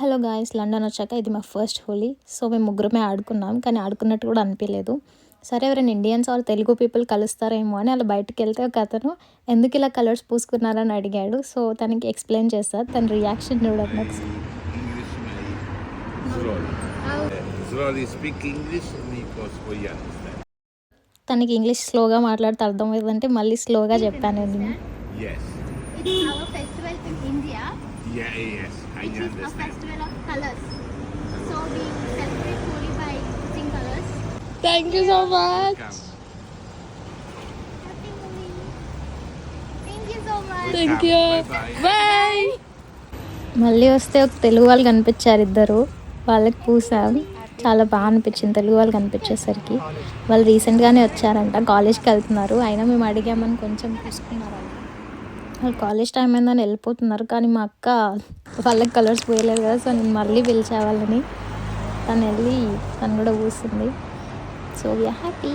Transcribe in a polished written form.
Hello guys, London వచ్చాక ఇది మా ఫస్ట్ హోలీ. సో మేము ముగ్గురమే ఆడుకున్నాం, కానీ ఆడుకున్నట్టు కూడా అనిపించలేదు. సరే ఎవరైనా ఇండియన్స్ ఆర్ తెలుగు పీపుల్ కలుస్తారేమో అని అలా బయటకు వెళ్తే ఒక అతను ఎందుకు ఇలా కలర్స్ పూసుకున్నారని అడిగాడు. సో తనకి ఎక్స్ప్లెయిన్ చేస్తారు, తన రియాక్షన్ చూడండి ఒకసారి. తనకి ఇంగ్లీష్ స్లోగా మాట్లాడితే అర్థమవుతుందంటే మళ్ళీ స్లోగా చెప్పాను నేను. It's our festival in India. Yes, I Which is a understand. festival of colors. So we celebrate Holi by using colors. Thank you so much. Happy Holi. Thank you so much. Thank you, Bye-bye. Bye. మళ్ళీ వస్తే ఒక తెలుగు వాళ్ళు కనిపించారు, ఇద్దరు. వాళ్ళకి పూసాం, చాలా బాగా అనిపించింది తెలుగు వాళ్ళు కనిపించేసరికి. వాళ్ళు రీసెంట్గానే వచ్చారంట, కాలేజ్కి వెళ్తున్నారు. అయినా మేము అడిగామని కొంచెం పూసుకున్నారంట. వాళ్ళు కాలేజ్ టైం అయిందని వెళ్ళిపోతున్నారు, కానీ మా అక్క వాళ్ళకి కలర్స్ పోయలేదు కదా, సో నేను మళ్ళీ పిలిచే వాళ్ళని. తను వెళ్ళి తను కూడా పూస్తుంది. So we are happy.